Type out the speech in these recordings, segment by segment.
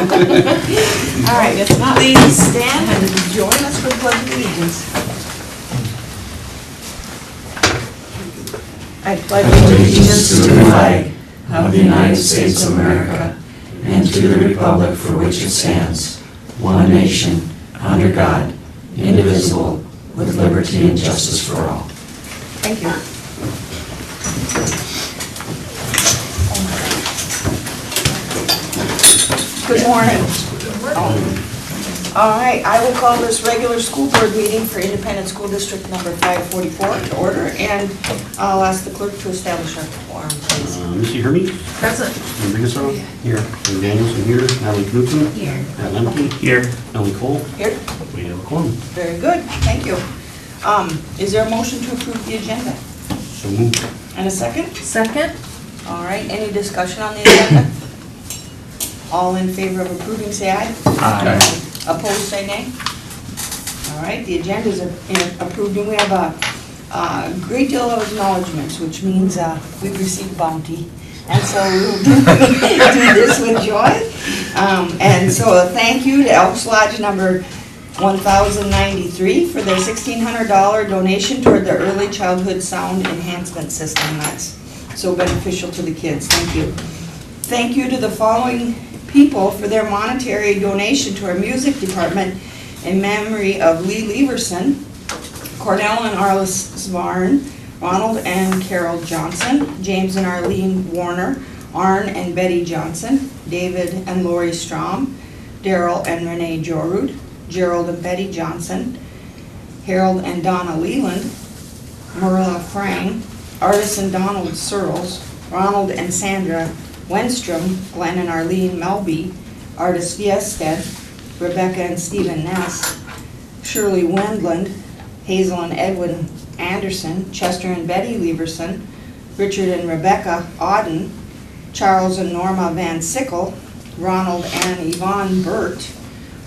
All right, if not, please stand and join us for the Pledge of Allegiance. I pledge allegiance to the flag of the United States of America and to the republic for which it stands, one nation, under God, indivisible, with liberty and justice for all. Thank you. Good morning. All right, I will call this regular school board meeting for Independent School District number 544 to order, and I'll ask the clerk to establish our quorum, please. Missy Hermy? Present. Ingersoll? Here. Lee Danielson here. Natalie Knudsen? Here. Matt Lemke? Here. Ellen Cole? Here. We have a quorum. Very good, thank you. Is there a motion to approve the agenda? So moved. And a second? Second? All right, any discussion on the agenda? All in favor of approving, say aye. Aye. Opposed, say nay. All right, the agenda is approved, and we have a great deal of acknowledgements, which means we've received bounty. And so we'll do this with joy. And so a thank you to Elks Lodge number 1093 for their $1,600 donation toward the early childhood sound enhancement system. That's so beneficial to the kids. Thank you. Thank you to the following people for their monetary donation to our music department in memory of Lee Leverson, Cornell and Arliss Svarn, Ronald and Carol Johnson, James and Arlene Warner, Arn and Betty Johnson, David and Lori Strom, Daryl and Renee Jorud, Gerald and Betty Johnson, Harold and Donna Leland, Marilla Frang, Artis and Donald Searles, Ronald and Sandra Wenstrom, Glenn and Arlene Melby, Artis Viested, Rebecca and Stephen Ness, Shirley Wendland, Hazel and Edwin Anderson, Chester and Betty Leverson, Richard and Rebecca Auden, Charles and Norma Van Sickle, Ronald and Yvonne Burt,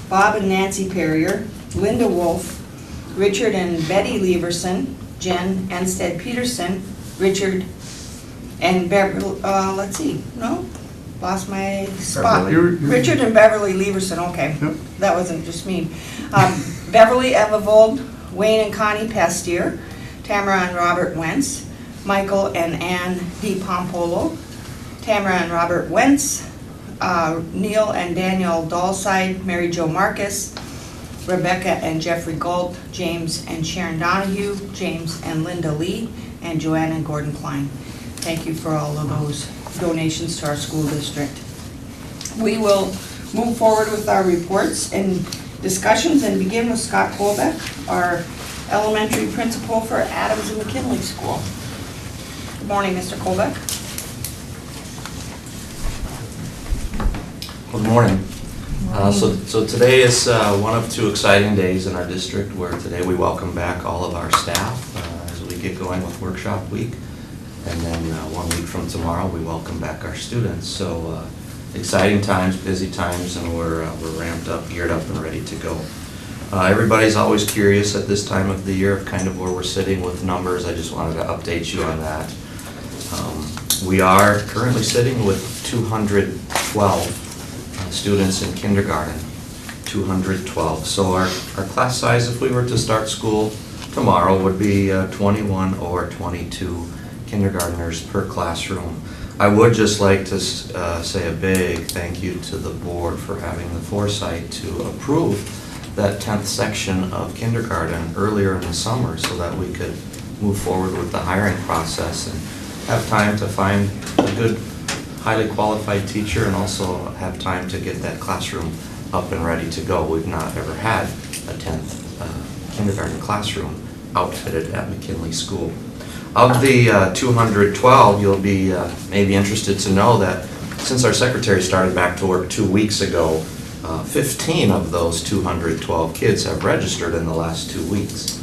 Bob and Nancy Perrier, Linda Wolf, Richard and Betty Leverson, Jen Enstead Peterson, Richard and Beverly, lost my spot. Richard and Beverly Leverson, okay. Yep. That wasn't just me. Beverly Evavold, Wayne and Connie Pastier, Tamara and Robert Wentz, Michael and Ann D. Pompolo, Tamara and Robert Wentz, Neil and Daniel Dahlside, Mary Jo Marcus, Rebecca and Jeffrey Galt, James and Sharon Donahue, James and Linda Lee, and Joanne and Gordon Klein. Thank you for all of those donations to our school district. We will move forward with our reports and discussions and begin with Scott Kolbeck, our elementary principal for Adams and McKinley School. Good morning, Mr. Kolbeck. Good morning. So today is one of two exciting days in our district where today we welcome back all of our staff as we get going with workshop week. And then 1 week from tomorrow, we welcome back our students. So exciting times, busy times, and we're ramped up, geared up, and ready to go. Everybody's always curious at this time of the year of kind of where we're sitting with numbers. I just wanted to update you on that. We are currently sitting with 212 students in kindergarten, 212. So our class size, if we were to start school tomorrow, would be 21 or 22 kindergartners per classroom. I would just like to say a big thank you to the board for having the foresight to approve that 10th section of kindergarten earlier in the summer so that we could move forward with the hiring process and have time to find a good, highly qualified teacher and also have time to get that classroom up and ready to go. We've not ever had a 10th kindergarten classroom outfitted at McKinley School. Of the 212, you'll be maybe interested to know that since our secretary started back to work 2 weeks ago, 15 of those 212 kids have registered in the last 2 weeks.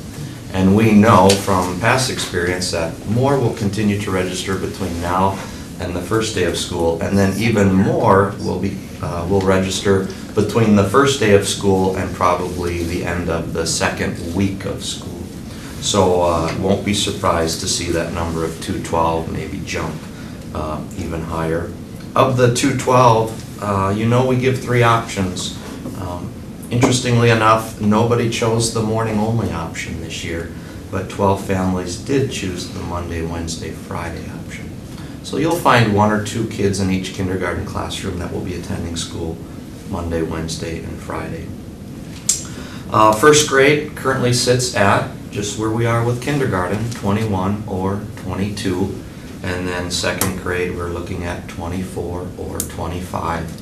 And we know from past experience that more will continue to register between now and the first day of school, and then even more will register between the first day of school and probably the end of the second week of school. So won't be surprised to see that number of 212 maybe jump even higher. Of the 212, you know we give 3 options. Interestingly enough, nobody chose the morning-only option this year, but 12 families did choose the Monday, Wednesday, Friday option. So you'll find 1 or 2 kids in each kindergarten classroom that will be attending school Monday, Wednesday, and Friday. First grade currently sits at just where we are with kindergarten, 21 or 22. And then second grade, we're looking at 24 or 25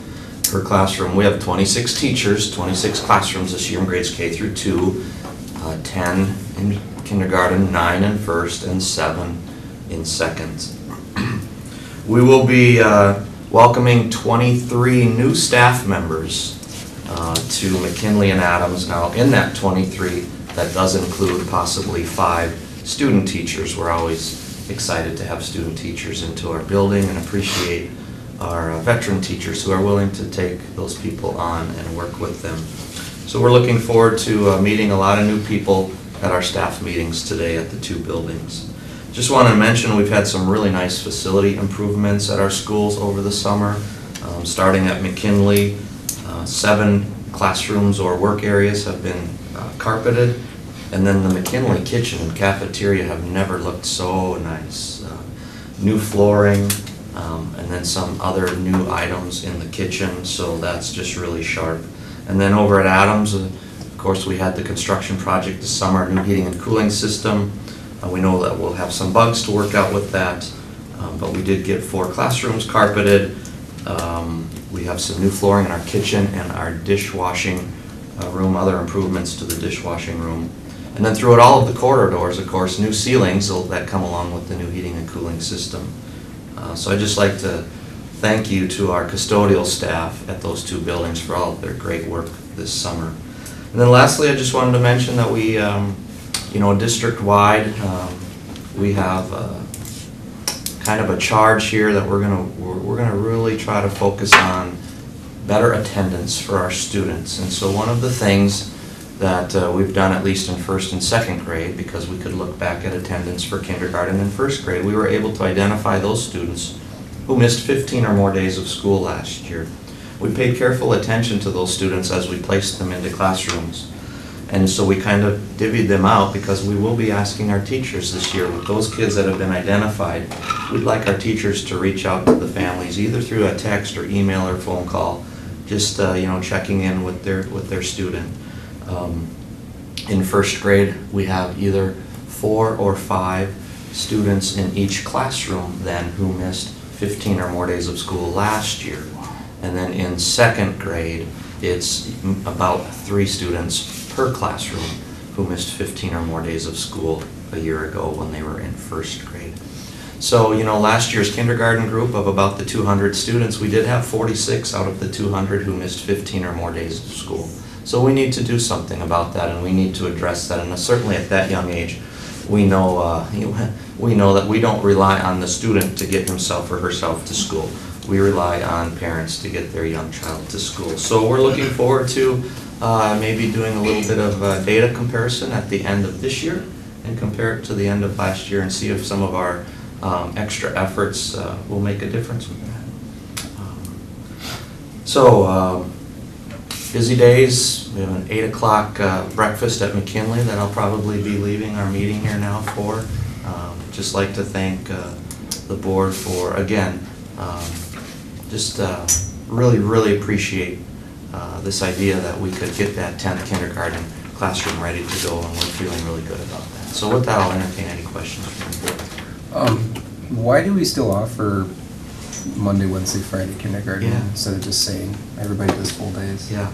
per classroom. We have 26 teachers, 26 classrooms this year in grades K through 2, 10 in kindergarten, 9 in first, and 7 in second. We will be welcoming 23 new staff members to McKinley and Adams. Now, in that 23, that does include possibly 5 student teachers. We're always excited to have student teachers into our building and appreciate our veteran teachers who are willing to take those people on and work with them. So we're looking forward to meeting a lot of new people at our staff meetings today at the 2 buildings. Just want to mention we've had some really nice facility improvements at our schools over the summer. Starting at McKinley, 7 classrooms or work areas have been carpeted, and then the McKinley kitchen and cafeteria have never looked so nice. New flooring, and then some other new items in the kitchen, so that's just really sharp. And then over at Adams, of course, we had the construction project this summer, new heating and cooling system. We know that we'll have some bugs to work out with that, but we did get 4 classrooms carpeted. We have some new flooring in our kitchen and our dishwashing room, other improvements to the dishwashing room. And then throughout all of the corridors, of course, new ceilings that come along with the new heating and cooling system. So I'd just like to thank you to our custodial staff at those 2 buildings for all of their great work this summer. And then lastly, I just wanted to mention that we, district-wide, we have kind of a charge here that we're gonna really try to focus on better attendance for our students. And so one of the things that we've done, at least in first and second grade, because we could look back at attendance for kindergarten and first grade, we were able to identify those students who missed 15 or more days of school last year. We paid careful attention to those students as we placed them into classrooms. And so we kind of divvied them out because we will be asking our teachers this year, with those kids that have been identified, we'd like our teachers to reach out to the families, either through a text or email or phone call, just checking in with their student. In first grade, we have either 4 or 5 students in each classroom then who missed 15 or more days of school last year. And then in second grade, it's about 3 students per classroom who missed 15 or more days of school a year ago when they were in first grade. So, last year's kindergarten group of about the 200 students, we did have 46 out of the 200 who missed 15 or more days of school. So we need to do something about that, and we need to address that. And certainly at that young age, we know that we don't rely on the student to get himself or herself to school. We rely on parents to get their young child to school. So we're looking forward to maybe doing a little bit of data comparison at the end of this year and compare it to the end of last year and see if some of our extra efforts will make a difference with that. Busy days. We have an 8 o'clock breakfast at McKinley that I'll probably be leaving our meeting here now for. Just like to thank the board for, again, really appreciate this idea that we could get that 10th kindergarten classroom ready to go, and we're feeling really good about that. So with that, I'll entertain any questions from the board. Why do we still offer Monday, Wednesday, Friday kindergarten instead of just saying everybody does full days? Yeah,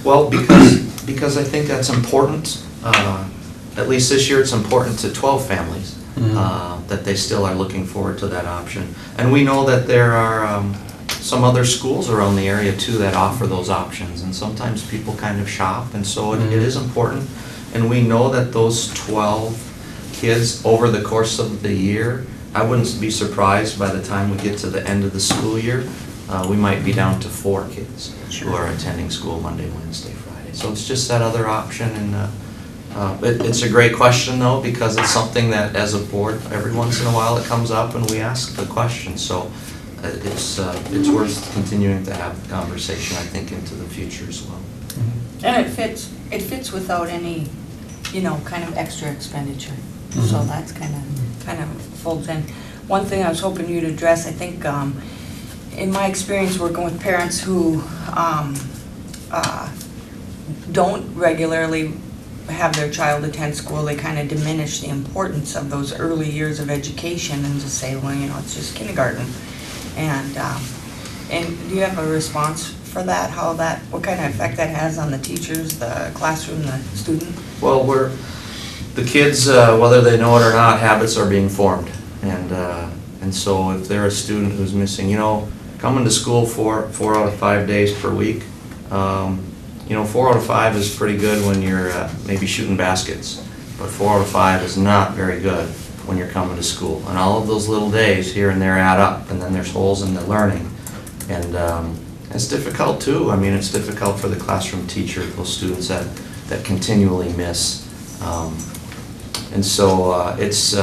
well, because I think that's important. At least this year, it's important to 12 families that they still are looking forward to that option. And we know that there are some other schools around the area too that offer those options, and sometimes people kind of shop, and so it is important. And we know that those 12 kids over the course of the year, I wouldn't be surprised by the time we get to the end of the school year, we might be down to 4 kids who are attending school Monday, Wednesday, Friday. So it's just that other option, and it's a great question though, because it's something that as a board, every once in a while it comes up and we ask the question. So it's worth continuing to have the conversation, I think, into the future as well. And it fits without any, kind of extra expenditure. So that's kind of folds in. One thing I was hoping you'd address, I think, in my experience working with parents who don't regularly have their child attend school, they kind of diminish the importance of those early years of education and just say, well, it's just kindergarten. And do you have a response for that? What kind of effect that has on the teachers, the classroom, the student? Well, the kids, whether they know it or not, habits are being formed. And so if they're a student who's missing, coming to school 4 out of 5 days per week, 4 out of 5 is pretty good when you're maybe shooting baskets, but 4 out of 5 is not very good when you're coming to school. And all of those little days here and there add up, and then there's holes in the learning. And it's difficult too. I mean, it's difficult for the classroom teacher, those students that continually miss. And so it's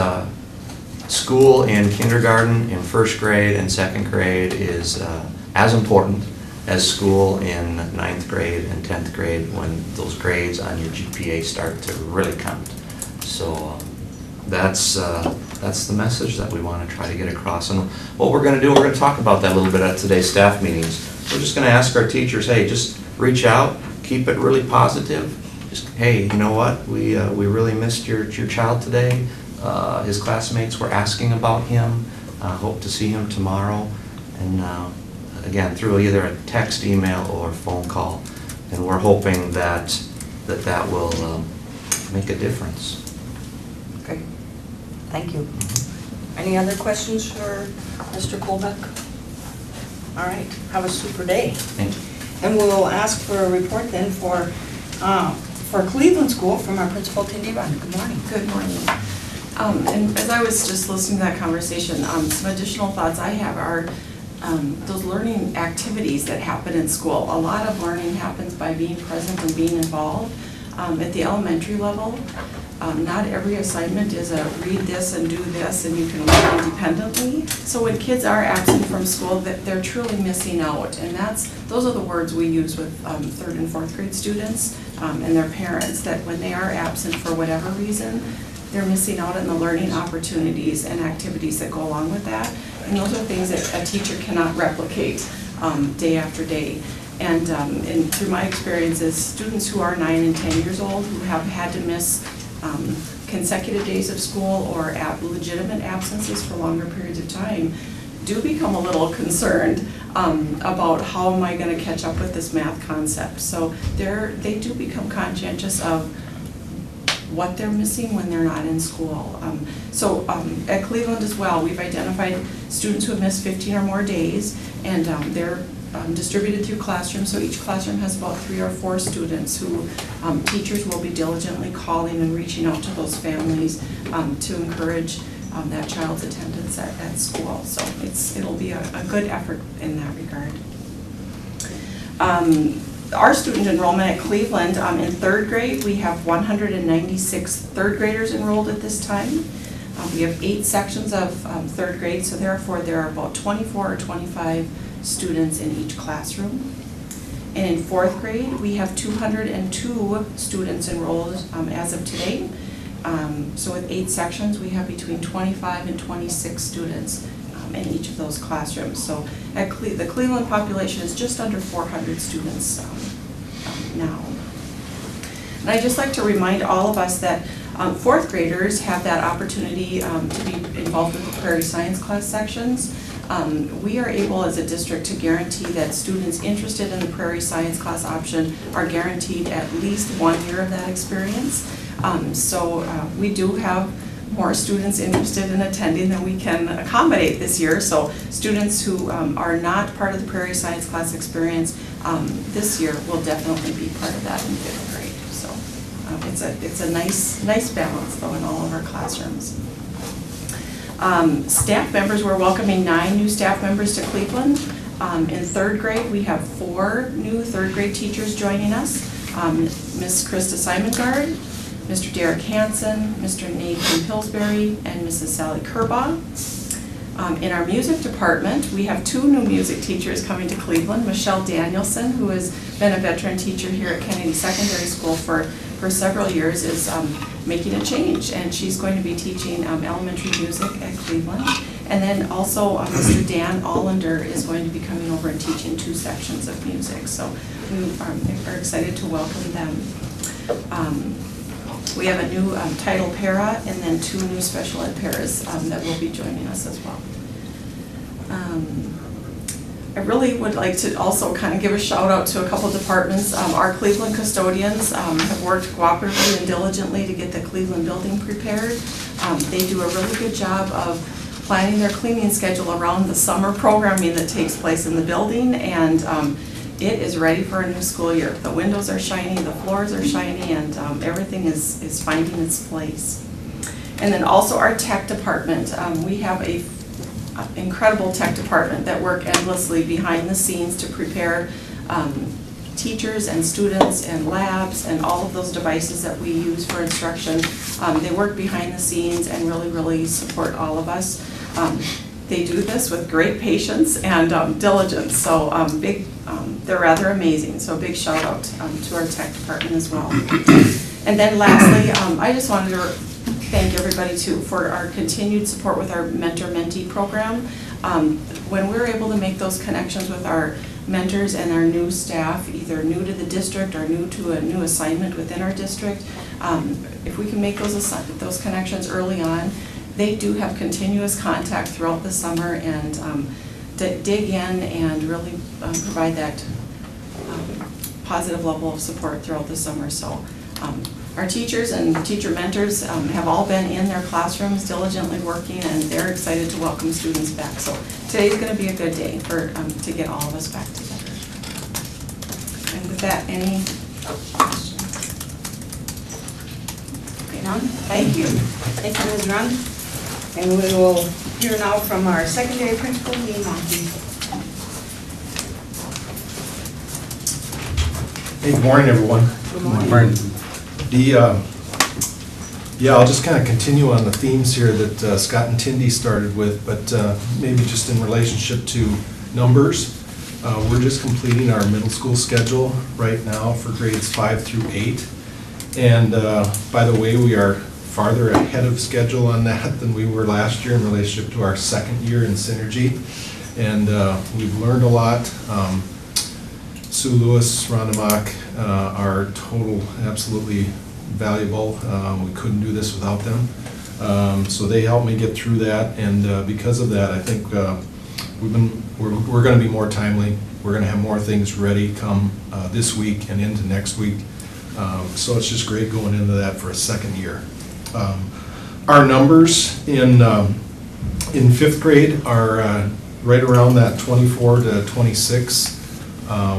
school in kindergarten, in first grade and second grade is as important as school in 9th grade and 10th grade when those grades on your GPA start to really count. So that's the message that we want to try to get across. And what we're going to do, we're going to talk about that a little bit at today's staff meetings. We're just going to ask our teachers, hey, just reach out, keep it really positive. Just, hey, you know what, we really missed your child today. His classmates were asking about him. Hope to see him tomorrow. And again, through either a text, email, or phone call. And we're hoping that will make a difference. Okay, thank you. Any other questions for Mr. Colbeck? All right, have a super day. Thank you. And we'll ask for a report then for Cleveland School from our principal, Tindy Bond. Good morning. Good morning. And as I was just listening to that conversation, some additional thoughts I have are those learning activities that happen in school. A lot of learning happens by being present and being involved. At the elementary level, not every assignment is a read this and do this and you can work independently. So when kids are absent from school, they're truly missing out. And those are the words we use with 3rd and 4th grade students and their parents, that when they are absent for whatever reason, they're missing out on the learning opportunities and activities that go along with that. And those are things that a teacher cannot replicate day after day. And through my experiences, students who are 9 and 10 years old who have had to miss consecutive days of school or legitimate absences for longer periods of time do become a little concerned about how am I going to catch up with this math concept. So they do become conscientious of what they're missing when they're not in school. So at Cleveland as well, we've identified students who have missed 15 or more days, and they're distributed through classrooms. So each classroom has about 3 or 4 students who teachers will be diligently calling and reaching out to those families to encourage that child's attendance at school. So it'll be a good effort in that regard. Our student enrollment at Cleveland, in 3rd grade, we have 196 3rd graders enrolled at this time. We have 8 sections of 3rd grade, so therefore there are about 24 or 25 students in each classroom. And in 4th grade, we have 202 students enrolled as of today. So with 8 sections, we have between 25 and 26 students in each of those classrooms. So at the Cleveland population is just under 400 students now. And I'd just like to remind all of us that 4th graders have that opportunity to be involved with the Prairie Science class sections. We are able as a district to guarantee that students interested in the Prairie Science class option are guaranteed at least 1 year of that experience. So we do have more students interested in attending than we can accommodate this year. So students who are not part of the Prairie Science class experience this year will definitely be part of that in 5th grade. So it's a nice balance though in all of our classrooms. Staff members, we're welcoming 9 new staff members to Cleveland. In 3rd grade, we have 4 new 3rd grade teachers joining us. Ms. Krista Simongard, Mr. Derek Hansen, Mr. Nathan Pillsbury, and Mrs. Sally Kerbaugh. In our music department, we have 2 new music teachers coming to Cleveland. Michelle Danielson, who has been a veteran teacher here at Kennedy Secondary School for several years, is making a change, and she's going to be teaching elementary music at Cleveland. And then also Mr. Dan Allender is going to be coming over and teaching 2 sections of music. So we are excited to welcome them. We have a new title para and then 2 new special ed paras that will be joining us as well. I really would like to also kind of give a shout out to a couple departments. Our Cleveland custodians have worked cooperatively and diligently to get the Cleveland building prepared. They do a really good job of planning their cleaning schedule around the summer programming that takes place in the building, and it is ready for a new school year. The windows are shiny, the floors are shiny, and everything is finding its place. And then also our tech department. We have a incredible tech department that work endlessly behind the scenes to prepare teachers and students and labs and all of those devices that we use for instruction. They work behind the scenes and really support all of us. They do this with great patience and diligence, so they're rather amazing. So big shout out to our tech department as well. And then lastly, I just wanted to thank everybody too for our continued support with our mentor-mentee program. When we're able to make those connections with our mentors and our new staff, either new to the district or new to a new assignment within our district, if we can make those connections early on, they do have continuous contact throughout the summer and dig in and really provide that positive level of support throughout the summer. So our teachers and teacher mentors have all been in their classrooms diligently working, and they're excited to welcome students back. So today's going to be a good day to get all of us back together. And with that, any questions? Okay, none? Thank you. Thank you, Ms. Rund. And we will hear now from our secondary principal, Dean Monty. Hey, good morning, everyone. Good morning. I'll just kind of continue on the themes here that Scott and Tindy started with, but maybe just in relationship to numbers. We're just completing our middle school schedule right now for grades 5 through 8. And by the way, we are farther ahead of schedule on that than we were last year in relationship to our second year in Synergy. And we've learned a lot. Sue Lewis, Rondemock are absolutely valuable. We couldn't do this without them. So they helped me get through that, and because of that, I think we're going to be more timely. We're going to have more things ready come this week and into next week. So it's just great going into that for a second year. Our numbers in 5th grade are right around that 24 to 26.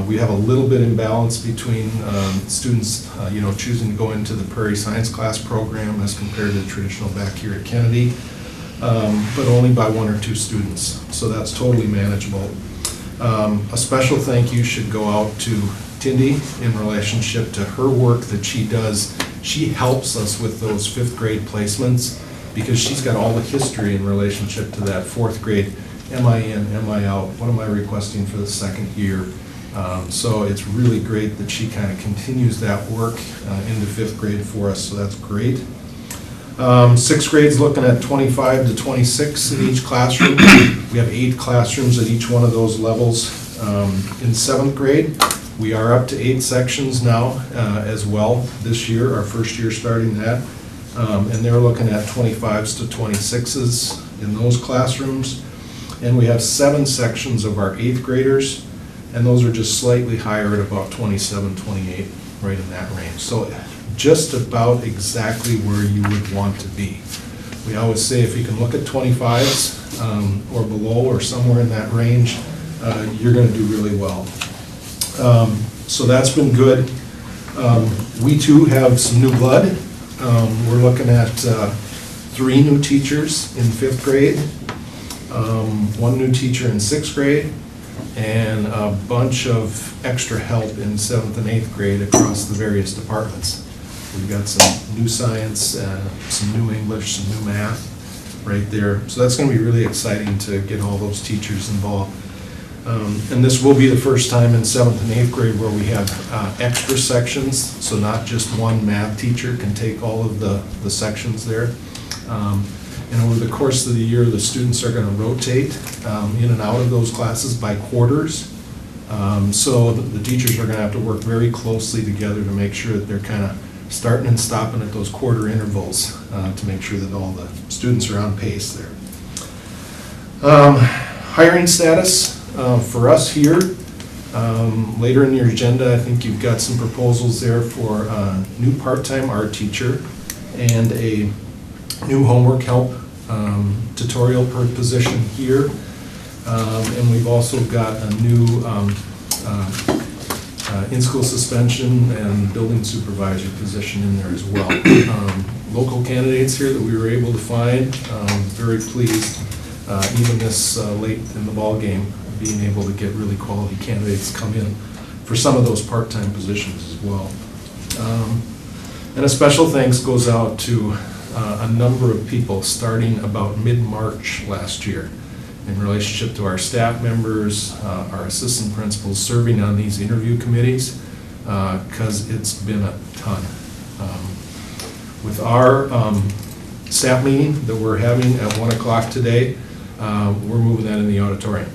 We have a little bit imbalance between students, choosing to go into the Prairie Science class program as compared to the traditional back here at Kennedy, but only by 1 or 2 students, so that's totally manageable. A special thank you should go out to Tindy in relationship to her work that she does. She helps us with those 5th grade placements because she's got all the history in relationship to that 4th grade. Am I in, am I out, what am I requesting for the second year? So it's really great that she kind of continues that work into 5th grade for us, so that's great. 6th grade's looking at 25 to 26 in each classroom. We have 8 classrooms at each one of those levels. In 7th grade, we are up to 8 sections now as well this year, our first year starting that. And they're looking at 25s to 26s in those classrooms. And we have 7 sections of our 8th graders, and those are just slightly higher at about 27, 28, right in that range. So just about exactly where you would want to be. We always say if you can look at 25s or below or somewhere in that range, you're going to do really well. So that's been good. We too have some new blood. We're looking at 3 new teachers in 5th grade, 1 new teacher in 6th grade, and a bunch of extra help in 7th and 8th grade across the various departments. We've got some new science, some new English, some new math, right there. So that's going to be really exciting to get all those teachers involved. And this will be the first time in 7th and 8th grade where we have extra sections, so not just one math teacher can take all of the sections there. And over the course of the year, the students are going to rotate in and out of those classes by quarters. So the teachers are going to have to work very closely together to make sure that they're kind of starting and stopping at those quarter intervals to make sure that all the students are on pace there. Hiring status for us here. Later in your agenda, I think you've got some proposals there for a new part-time art teacher and a new homework help tutorial per position here. And we've also got a new in-school suspension and building supervisor position in there as well. Local candidates here that we were able to find, very pleased, even this late in the ball game, being able to get really quality candidates come in for some of those part-time positions as well. And a special thanks goes out to a number of people starting about mid-March last year in relationship to our staff members, our assistant principals serving on these interview committees, because it's been a ton. With our staff meeting that we're having at 1 o'clock today, we're moving that in the auditorium.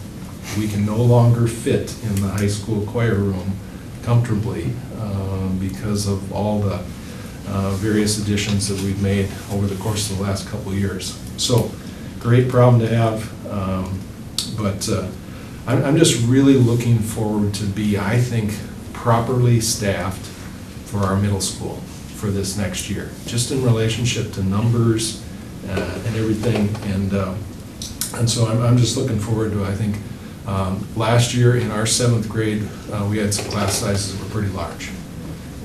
We can no longer fit in the high school choir room comfortably because of all the various additions that we've made over the course of the last couple of years. So, great problem to have, but I'm just really looking forward to be, I think, properly staffed for our middle school for this next year, just in relationship to numbers and everything, and so I'm just looking forward to, I think, last year in our 7th grade, we had some class sizes that were pretty large.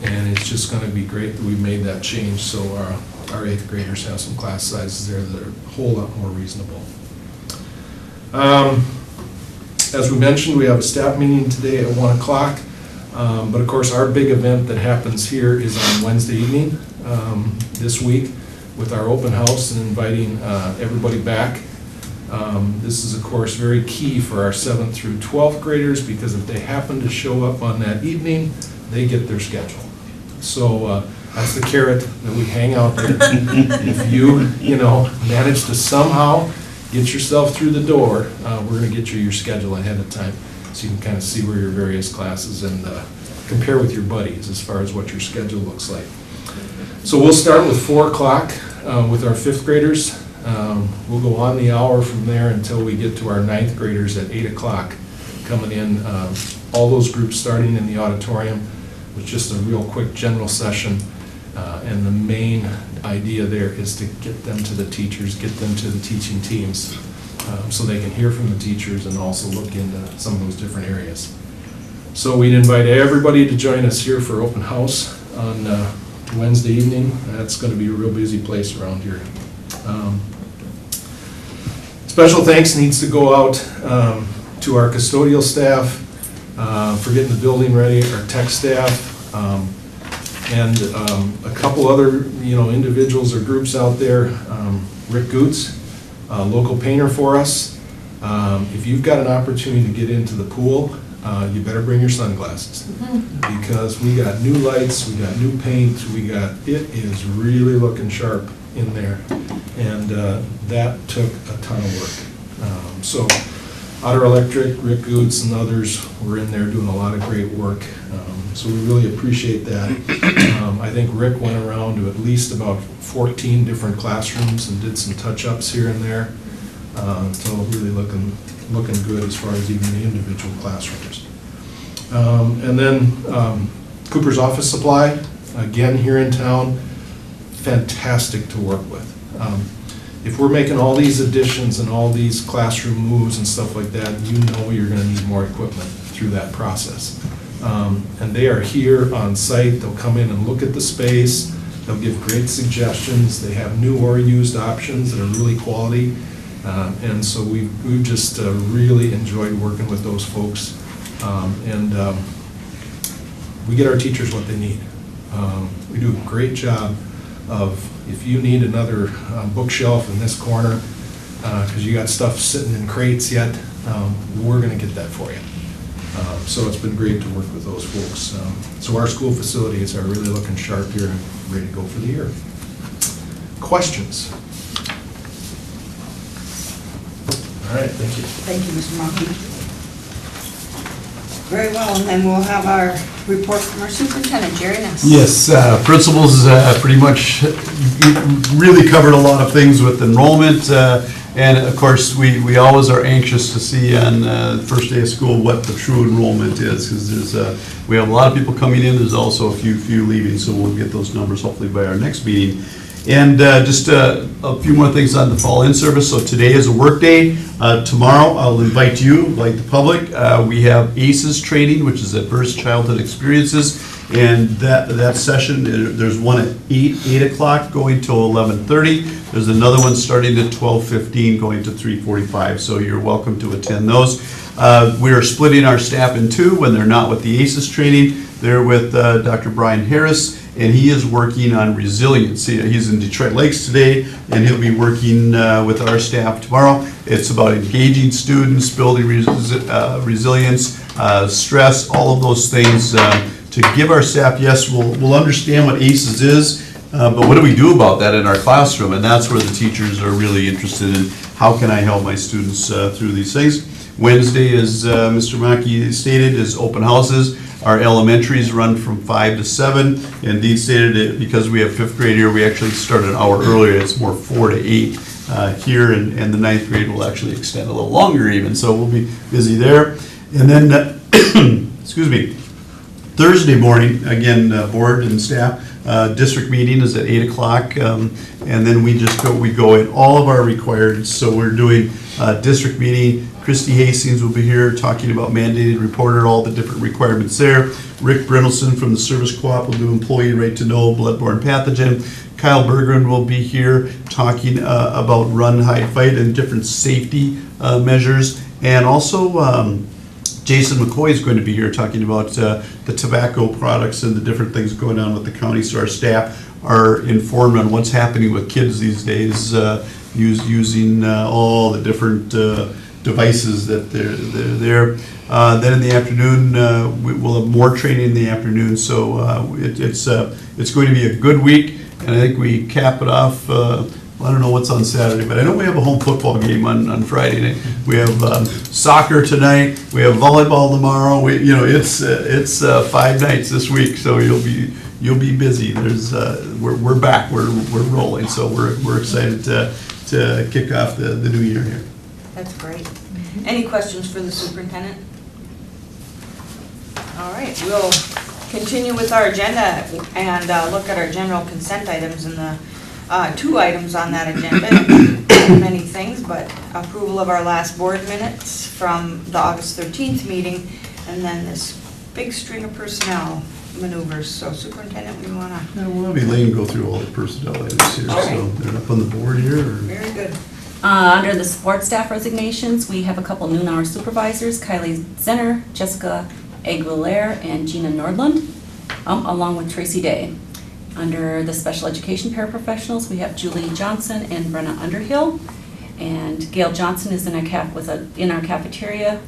And it's just going to be great that we made that change, so our 8th graders have some class sizes there that are a whole lot more reasonable. As we mentioned, we have a staff meeting today at 1 o'clock. But of course, our big event that happens here is on Wednesday evening this week with our open house and inviting everybody back. This is, of course, very key for our 7th through 12th graders, because if they happen to show up on that evening, they get their schedule. So that's the carrot that we hang out there. If you manage to somehow get yourself through the door, we're going to get you your schedule ahead of time, so you can kind of see where your various classes and compare with your buddies as far as what your schedule looks like. So we'll start with 4 o'clock with our 5th graders. We'll go on the hour from there until we get to our 9th graders at 8 o'clock coming in. All those groups starting in the auditorium with just a real quick general session. And the main idea there is to get them to the teachers, get them to the teaching teams, so they can hear from the teachers and also look into some of those different areas. So we'd invite everybody to join us here for open house on Wednesday evening. That's going to be a real busy place around here. Special thanks needs to go out to our custodial staff for getting the building ready, our tech staff, and a couple other individuals or groups out there. Rick Goots, a local painter for us. If you've got an opportunity to get into the pool, you better bring your sunglasses, because we got new lights, we got new paint, it is really looking sharp in there, and that took a ton of work. So Otter Electric, Rick Goots and others were in there doing a lot of great work, so we really appreciate that. I think Rick went around to at least about 14 different classrooms and did some touch-ups here and there, so really looking good as far as even the individual classrooms. And then Cooper's Office Supply, again here in town, fantastic to work with. If we're making all these additions and all these classroom moves and stuff like that, you're going to need more equipment through that process. And they are here on site. They'll come in and look at the space. They'll give great suggestions. They have new or used options that are really quality. And so we've just really enjoyed working with those folks. And we get our teachers what they need. We do a great job of, if you need another bookshelf in this corner, because you got stuff sitting in crates yet, we're gonna get that for you. So it's been great to work with those folks. So our school facilities are really looking sharp here and ready to go for the year. Questions? All right, thank you. Thank you, Mr. Monkey. Very well, and then we'll have our report from our superintendent, Jerry Ness. Yes, principals pretty much really covered a lot of things with enrollment. And of course, we always are anxious to see on the first day of school what the true enrollment is, because we have a lot of people coming in, there's also a few leaving, so we'll get those numbers hopefully by our next meeting. And just a few more things on the fall-in service. So today is a work day. Tomorrow, I'll invite you, like the public. We have ACEs training, which is Adverse Childhood Experiences. And that session, there's one at 8 o'clock going till 11:30. There's another one starting at 12:15 going to 3:45. So you're welcome to attend those. We are splitting our staff in two when they're not with the ACEs training. They're with Dr. Brian Harris, and he is working on resilience. He's in Detroit Lakes today, and he'll be working with our staff tomorrow. It's about engaging students, building resilience, stress, all of those things to give our staff. Yes, we'll understand what ACEs is, but what do we do about that in our classroom? And that's where the teachers are really interested in. How can I help my students through these things? Wednesday, as Mr. Mackey stated, is open houses. Our elementaries run from 5 to 7, and Dean stated it, because we have 5th grade here, we actually start an hour earlier. It's more 4 to 8 here, and the 9th grade will actually extend a little longer even, so we'll be busy there. And then, excuse me, Thursday morning, again, board and staff, district meeting is at 8 o'clock, and then we go in all of our required, so we're doing district meeting. Christy Hastings will be here talking about mandated reporter, all the different requirements there. Rick Brindleson from the Service Co-op will do employee right to know, bloodborne pathogen. Kyle Berggren will be here talking about run, hide, fight, and different safety measures. And also, Jason McCoy is going to be here talking about the tobacco products and the different things going on with the county, so our staff are informed on what's happening with kids these days, using all the different devices that they're there. Then in the afternoon, we'll have more training in the afternoon, so it's going to be a good week, and I think we cap it off. I don't know what's on Saturday, but I know we have a home football game on Friday night. We have soccer tonight. We have volleyball tomorrow. It's 5 nights this week, so you'll be busy. We're back. We're rolling, so we're excited to kick off the new year here. That's great. Any questions for the superintendent? All right, we'll continue with our agenda and look at our general consent items, and the 2 items on that agenda. Many things, but approval of our last board minutes from the August 13th meeting, and then this big string of personnel maneuvers. So superintendent, we want to... We'll be letting go through all the personnel items here, Okay. so they're up on the board here. Very good. Under the support staff resignations, we have a couple noon hour supervisors, Kylie Zenner, Jessica Aguilera, and Gina Nordlund, along with Tracy Day. Under the special education paraprofessionals, we have Julie Johnson and Brenna Underhill, and Gail Johnson is in our cafeteria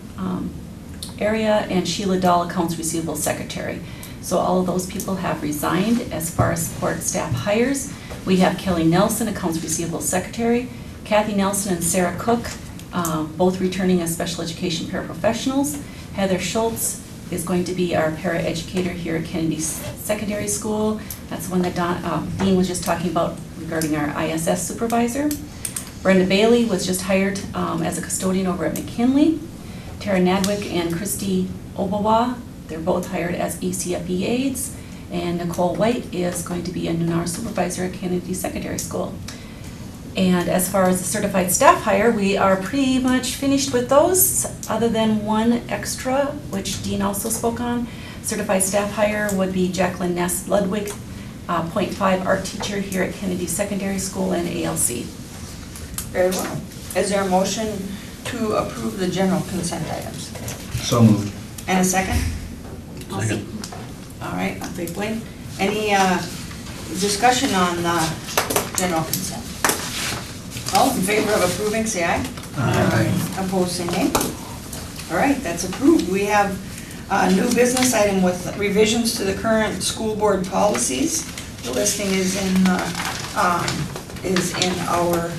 area, and Sheila Dahl, accounts receivable secretary. So all of those people have resigned. As far as support staff hires, we have Kelly Nelson, accounts receivable secretary, Kathy Nelson and Sarah Cook, both returning as special education paraprofessionals. Heather Schultz is going to be our paraeducator here at Kennedy Secondary School. That's the one that Dean was just talking about regarding our ISS supervisor. Brenda Bailey was just hired as a custodian over at McKinley. Tara Nadwick and Christy Obawa, they're both hired as ECFE aides. And Nicole White is going to be a noon hour supervisor at Kennedy Secondary School. And as far as the certified staff hire, we are pretty much finished with those, other than one extra, which Dean also spoke on. Certified staff hire would be Jacqueline Ness Ludwig, .5 art teacher here at Kennedy Secondary School and ALC. Very well. Is there a motion to approve the general consent items? So moved. And a second? Second. All right, Big Blaine. Any discussion on the general consent? All in favor of approving, say aye. Aye. Opposed, say nay. All right, that's approved. We have a new business item with revisions to the current school board policies. The listing is in our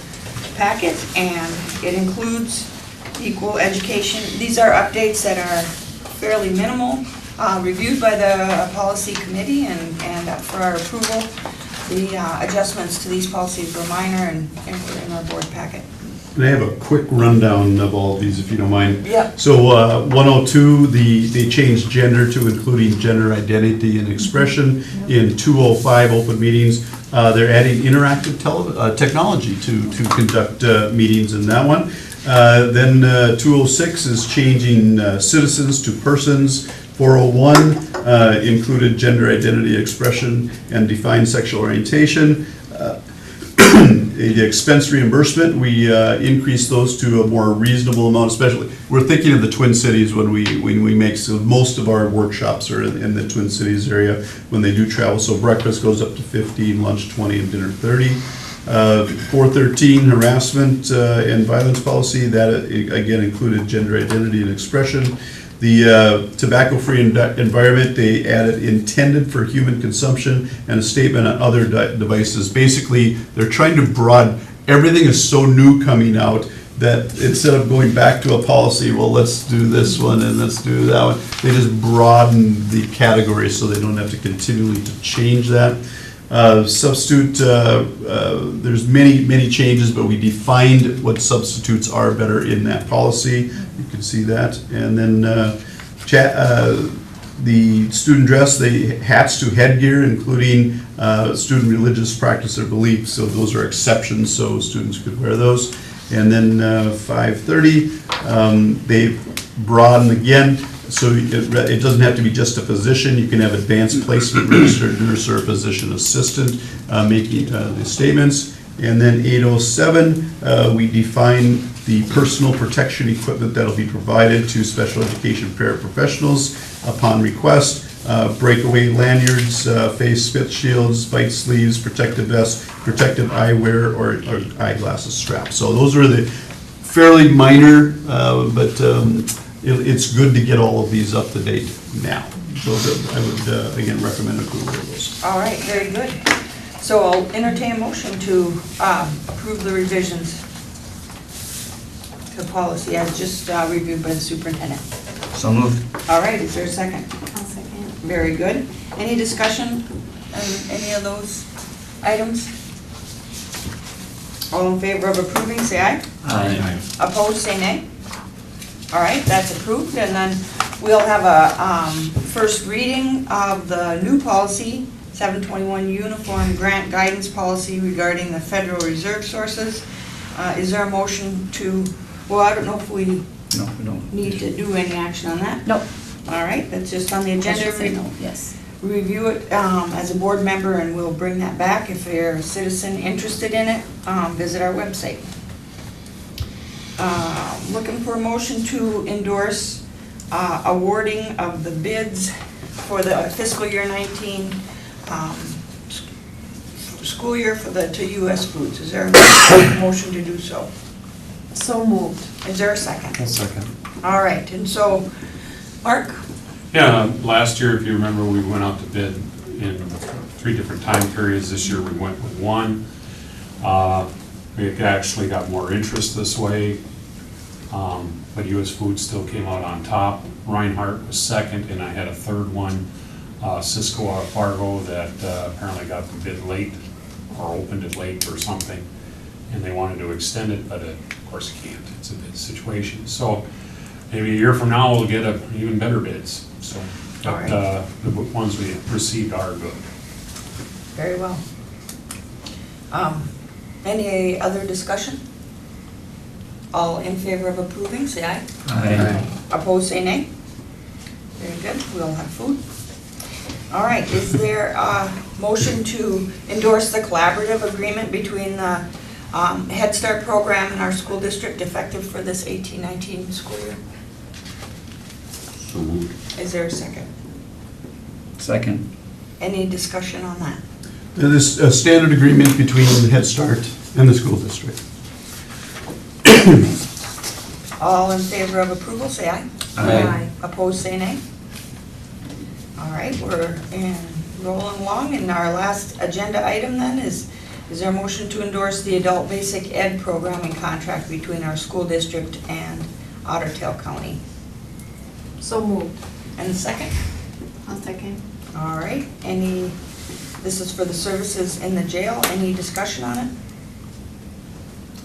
packet, and it includes equal education. These are updates that are fairly minimal, reviewed by the policy committee and up for our approval. The adjustments to these policies were minor and were in our board packet. And I have a quick rundown of all of these, if you don't mind. Yeah. So 102, they changed gender to including gender identity and expression. In 205 open meetings, they're adding interactive technology to conduct meetings in that one. Then 206 is changing citizens to persons. 401 included gender identity expression and defined sexual orientation. The expense reimbursement, we increased those to a more reasonable amount, especially, we're thinking of the Twin Cities when we make, so most of our workshops are in the Twin Cities area when they do travel. So breakfast goes up to 15, lunch 20, and dinner 30. 413, harassment and violence policy, that again included gender identity and expression. The tobacco-free environment, they added intended for human consumption and a statement on other devices. Basically, they're trying to broaden, everything is so new coming out that instead of going back to a policy, well, let's do this one and let's do that one, they just broaden the category so they don't have to continually to change that. Substitute, there's many changes, but we defined what substitutes are better in that policy. You can see that. And then the student dress, hats to headgear, including student religious practice or beliefs. So those are exceptions, so students could wear those. And then 530, they broaden again. So it doesn't have to be just a physician. You can have advanced placement registered nurse or physician assistant making the statements. And then 807, we define the personal protection equipment that'll be provided to special education paraprofessionals upon request. Breakaway lanyards, face spit shields, bite sleeves, protective vests, protective eyewear, or eyeglasses straps. So those are the fairly minor, but it's good to get all of these up to date now. So I would, again, recommend approval of those. All right, very good. So I'll entertain a motion to approve the revisions to policy as just reviewed by the superintendent. So moved. All right, is there a second? I'll second. Very good. Any discussion on any of those items? All in favor of approving, say aye. Aye. Opposed, say nay. All right, that's approved, and then we'll have a first reading of the new policy, 721 Uniform Grant Guidance Policy regarding the Federal Reserve sources. Is there a motion to, well, I don't know if we No, we don't. need to do any action on that? Nope. All right, that's just on the I agenda. should say no, yes. Review it as a board member, and we'll bring that back. If you're a citizen interested in it, visit our website. Looking for a motion to endorse awarding of the bids for the fiscal year 19 school year to U.S. Foods. Is there a motion to do so? So moved. Is there a second? I'll second. All right, and so, Mark? Yeah, last year, if you remember, we went out to bid in 3 different time periods. This year, we went with one. We actually got more interest this way, but U.S. Foods still came out on top. Reinhardt was second, and I had a third one, Cisco out of Fargo, that apparently got the bid late, or opened it late or something, and they wanted to extend it, but of course it can't. It's a bid situation. So maybe a year from now, we'll get even better bids. So, but, all right. The ones we received are good. Very well. Any other discussion? All in favor of approving, say aye. Aye. Opposed, say nay. Very good, we'll have food. All right, is there a motion to endorse the collaborative agreement between the Head Start program and our school district effective for this 18-19 school year? So moved. Is there a second? Second. Any discussion on that? This standard agreement between Head Start and the school district. All in favor of approval, say aye. Aye. Opposed, say nay. All right, we're rolling along, and our last agenda item then is there a motion to endorse the adult basic ed programming contract between our school district and Otter Tail County? So moved. And the second? I'll second. All right, this is for the services in the jail. Any discussion on it?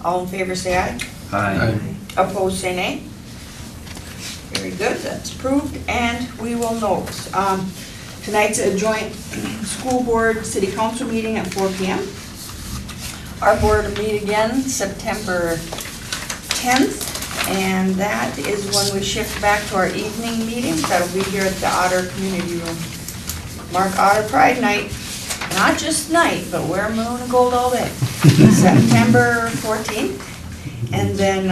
All in favor, say aye. Aye. Opposed, say nay. Very good, that's approved, and we will note, tonight's a joint school board, city council meeting at 4 p.m. Our board will meet again September 10th, and that is when we shift back to our evening meetings. That'll be here at the Otter Community Room. Mark Otter Pride Night, not just night, but wear maroon and gold all day. September 14th. And then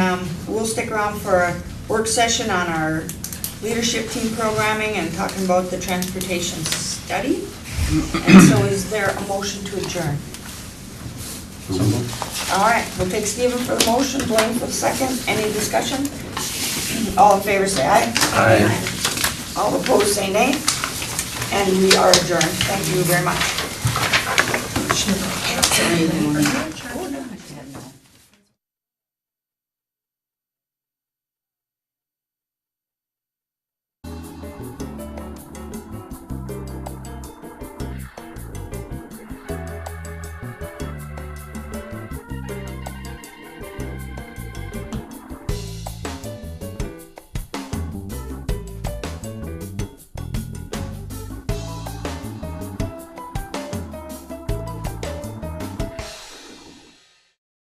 we'll stick around for a work session on our leadership team programming and talking about the transportation study. And so is there a motion to adjourn? All right, we'll take Stephen for the motion, Blaine for the second. Any discussion? All in favor say aye. Aye. All opposed say nay. And we are adjourned. Thank you very much.